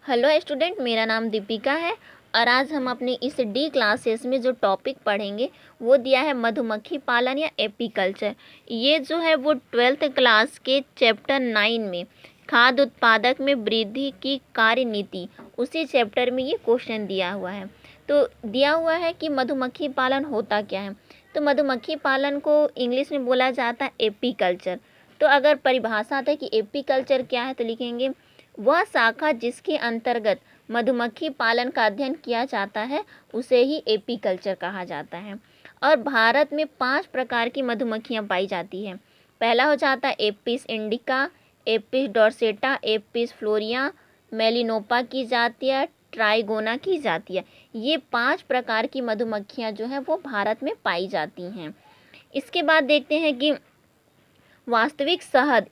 Hello student, मेरा नाम दीपिका है और आज हम अपनी इस डी क्लासेस में जो टॉपिक पढ़ेंगे वो दिया है मधुमक्खी पालन या एपीकल्चर। ये जो है वो 12th क्लास के चैप्टर 9 में खाद्य उत्पादक में वृद्धि की कार्यनीति, उसी चैप्टर में ये क्वेश्चन दिया हुआ है। तो दिया हुआ है कि मधुमक्खी पालन होता क्या है। तो मधुमक्खी पालन को इंग्लिश में बोला जाता है एपीकल्चर। तो अगर परिभाषा आता है कि एपीकल्चर क्या है तो लिखेंगे वह शाखा जिसके अंतर्गत मधुमक्खी पालन का अध्ययन किया जाता है उसे ही एपीकल्चर कहा जाता है। और भारत में 5 प्रकार की मधुमक्खियां पाई जाती हैं। पहला हो जाता है एपिस इंडिका, एपिस डोर्सेटा, एपिस फ्लोरिया, मेलिनोपा की जातियाँ, ट्राइगोना की जातियाँ। ये 5 प्रकार की मधुमक्खियां जो हैं वो भारत में पाई जाती हैं। इसके बाद देखते हैं कि वास्तविक शहद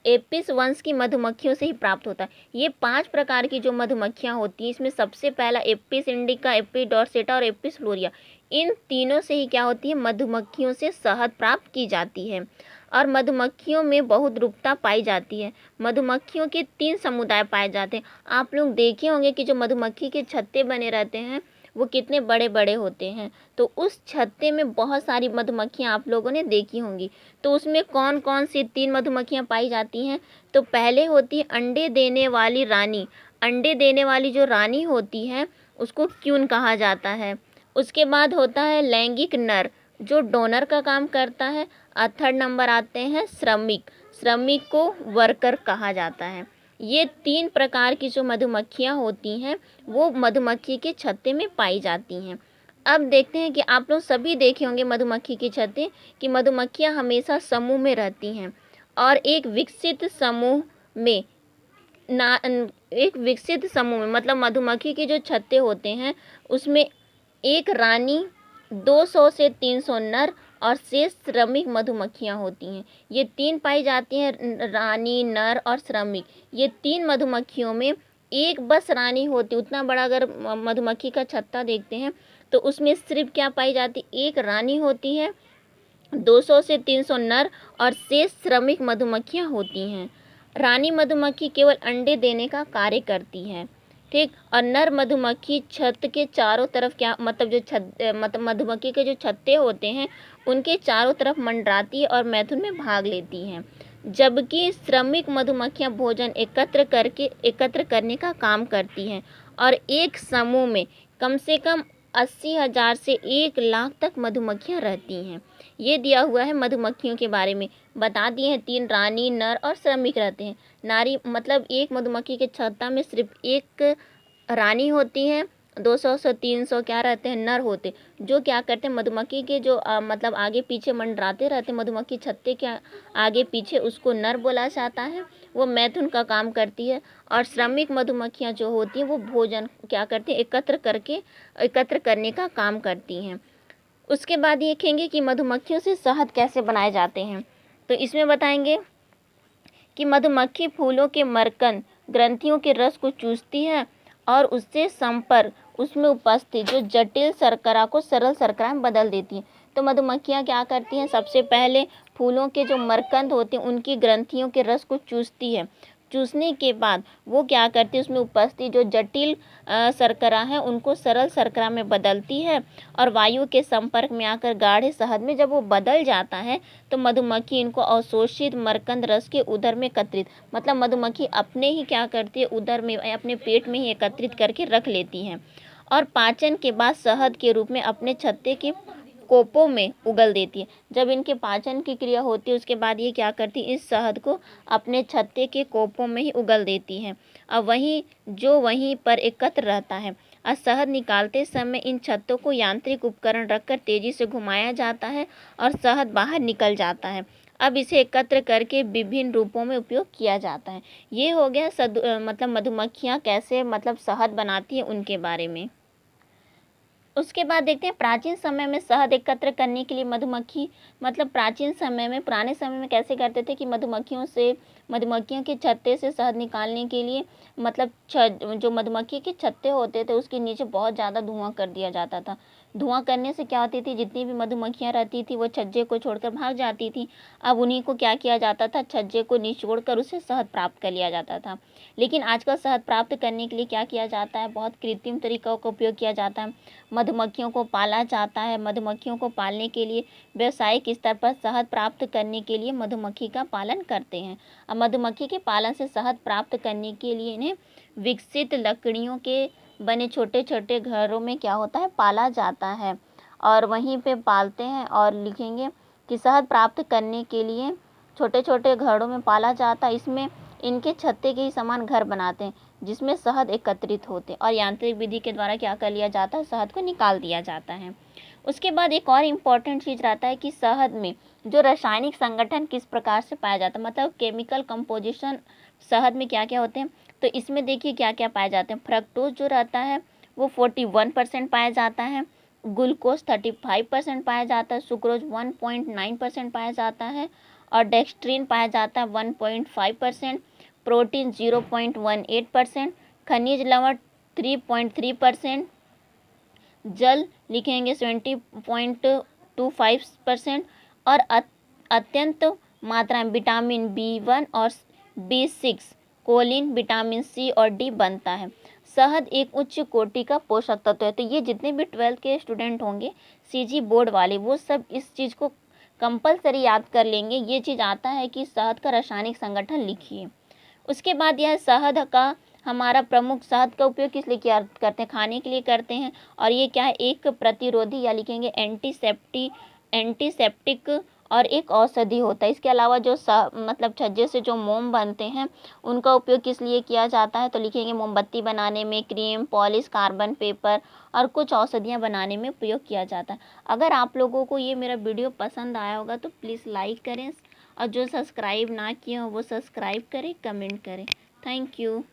एपिस वंश की मधुमक्खियों से ही प्राप्त होता है। ये 5 प्रकार की जो मधुमक्खियां होती हैं इसमें सबसे पहला एपिस इंडिका, एपिस डोर्सेटा और एपिस फ्लोरिया, इन तीनों से ही क्या होती है मधुमक्खियों से शहद प्राप्त की जाती है। और मधुमक्खियों में बहुरूपता पाई जाती है। मधुमक्खियों के 3 समुदाय पाए जाते हैं। आप लोग देखे होंगे कि जो मधुमक्खी के छत्ते बने रहते हैं वो कितने बड़े बड़े होते हैं। तो उस छत्ते में बहुत सारी मधुमक्खियाँ आप लोगों ने देखी होंगी। तो उसमें कौन कौन सी 3 मधुमक्खियाँ पाई जाती हैं। तो पहले होती है अंडे देने वाली रानी। अंडे देने वाली जो रानी होती है उसको क्यून कहा जाता है। उसके बाद होता है लैंगिक नर जो डोनर का काम करता है। और 3rd नंबर आते हैं श्रमिक। श्रमिक को वर्कर कहा जाता है। ये 3 प्रकार की जो मधुमक्खियाँ होती हैं वो मधुमक्खी के छत्ते में पाई जाती हैं। अब देखते हैं कि आप लोग सभी देखे होंगे मधुमक्खी के छत्ते कि मधुमक्खियाँ हमेशा समूह में रहती हैं और एक विकसित समूह में मतलब मधुमक्खी के जो छत्ते होते हैं उसमें एक रानी, 200 से 300 नर और शेष श्रमिक मधुमक्खियाँ होती हैं। ये 3 पाई जाती हैं, रानी, नर और श्रमिक। ये 3 मधुमक्खियों में एक बस रानी होती। उतना बड़ा अगर मधुमक्खी का छत्ता देखते हैं तो उसमें सिर्फ क्या पाई जाती, एक रानी होती है, 200 से 300 नर और शेष श्रमिक मधुमक्खियाँ होती हैं। रानी मधुमक्खी केवल अंडे देने का कार्य करती है, ठीक। और नर मधुमक्खी छत के चारों तरफ क्या मतलब मधुमक्खी के जो छत्ते होते हैं उनके चारों तरफ मंडराती है और मैथुन में भाग लेती हैं। जबकि श्रमिक मधुमक्खियां भोजन एकत्र करने का काम करती हैं और एक समूह में कम से कम 80,000 से 1 लाख तक मधुमक्खियां रहती हैं। ये दिया हुआ है मधुमक्खियों के बारे में। बता दिए हैं 3 रानी, नर और श्रमिक रहते हैं। नारी मतलब एक मधुमक्खी के छत्ता में सिर्फ एक रानी होती है, 200 से 300 क्या रहते हैं नर होते, जो क्या करते हैं मधुमक्खी के जो मतलब आगे पीछे मंडराते रहते हैं मधुमक्खी छत्ते के आगे पीछे, उसको नर बोला जाता है। वो मैथुन का काम करती है। और श्रमिक मधुमक्खियाँ जो होती हैं वो भोजन क्या करती हैं एकत्र करने का काम करती हैं। उसके बाद देखेंगे कि मधुमक्खियों से शहद कैसे बनाए जाते हैं। तो इसमें बताएंगे कि मधुमक्खी फूलों के मरकन ग्रंथियों के रस को चूसती है और उससे संपर्क उसमें उपस्थित जो जटिल शर्करा को सरल शर्करा में बदल देती हैं। तो मधुमक्खियाँ क्या करती हैं, सबसे पहले फूलों के जो मरकंद होते हैं उनकी ग्रंथियों के रस को चूसती है। चूसने के बाद वो क्या करती है, उसमें उपस्थित जो जटिल शर्करा है उनको सरल शर्करा में बदलती है और वायु के संपर्क में आकर गाढ़े शहद में जब वो बदल जाता है तो मधुमक्खी इनको अवशोषित मरकंद रस के उदर में एकत्रित मतलब मधुमक्खी अपने ही क्या करती है उदर में अपने पेट में ही एकत्रित करके रख लेती हैं और पाचन के बाद शहद के रूप में अपने छत्ते के कोपों में उगल देती है। जब इनके पाचन की क्रिया होती है उसके बाद ये क्या करती है, इस शहद को अपने छत्ते के कोपों में ही उगल देती हैं और वहीं पर एकत्र रहता है। और शहद निकालते समय इन छत्तों को यांत्रिक उपकरण रखकर तेजी से घुमाया जाता है और शहद बाहर निकल जाता है। अब इसे एकत्र करके विभिन्न रूपों में उपयोग किया जाता है। ये हो गया मतलब मधुमक्खियाँ कैसे मतलब शहद बनाती हैं उनके बारे में। उसके बाद देखते हैं प्राचीन समय में शहद एकत्र करने के लिए मधुमक्खी मतलब पुराने समय में कैसे करते थे कि मधुमक्खियों के छत्ते से शहद निकालने के लिए मतलब जो मधुमक्खी के छत्ते होते थे उसके नीचे बहुत ज़्यादा धुआं कर दिया जाता था, धुआं करने से क्या होती थी, जितनी भी मधुमक्खियाँ रहती थी वो छज्जे को छोड़कर भाग जाती थी। अब उन्हीं को क्या किया जाता था, छज्जे को निचोड़ कर उससे शहद प्राप्त कर लिया जाता था। लेकिन आजकल शहद प्राप्त करने के लिए क्या किया जाता है, बहुत कृत्रिम तरीक़ों का उपयोग किया जाता है। मधुमक्खियों को पाला जाता है। मधुमक्खियों को पालने के लिए व्यावसायिक स्तर पर शहद प्राप्त करने के लिए मधुमक्खी का पालन करते हैं। अब मधुमक्खी के पालन से शहद प्राप्त करने के लिए इन्हें विकसित लकड़ियों के बने छोटे छोटे घरों में क्या होता है, पाला जाता है और वहीं पे पालते हैं। और लिखेंगे कि शहद प्राप्त करने के लिए छोटे छोटे घरों में पाला जाता है। इसमें इनके छत्ते के ही समान घर बनाते हैं जिसमें शहद एकत्रित होते हैं और यांत्रिक विधि के द्वारा क्या कर लिया जाता है, शहद को निकाल दिया जाता है। उसके बाद एक और इम्पॉर्टेंट चीज़ रहता है कि शहद में जो रासायनिक संगठन किस प्रकार से पाया जाता है, मतलब केमिकल कंपोजिशन शहद में क्या क्या होते हैं। तो इसमें देखिए क्या क्या पाए जाते हैं। फ्रक्टोज जो रहता है वो 41% पाया जाता है, ग्लूकोज 35% पाया जाता है, सुक्रोज 1.9% पाया जाता है और डेक्सट्रीन पाया जाता है 1.5%, प्रोटीन 0.18%, खनिज लवण 3.3%, जल लिखेंगे 70.25% और अत्यंत मात्रा में विटामिन B1 और B6, कोलिन, विटामिन C और D बनता है। शहद एक उच्च कोटि का पोषक तत्व है। तो ये जितने भी 12th के स्टूडेंट होंगे CG बोर्ड वाले, वो सब इस चीज़ को कंपलसरी याद कर लेंगे। ये चीज़ आता है कि शहद का रासायनिक संगठन लिखिए। उसके बाद यह शहद का हमारा प्रमुख, शहद का उपयोग किस लिए किया करते हैं, खाने के लिए करते हैं। और ये क्या है, एक प्रतिरोधी या लिखेंगे एंटीसेप्टिक और एक औषधि होता है। इसके अलावा जो मतलब छज्जे से जो मोम बनते हैं उनका उपयोग किस लिए किया जाता है, तो लिखेंगे मोमबत्ती बनाने में, क्रीम, पॉलिश, कार्बन पेपर और कुछ औषधियाँ बनाने में उपयोग किया जाता है। अगर आप लोगों को ये मेरा वीडियो पसंद आया होगा तो प्लीज़ लाइक करें और जो सब्सक्राइब ना किए हो वो सब्सक्राइब करें, कमेंट करें। Thank you.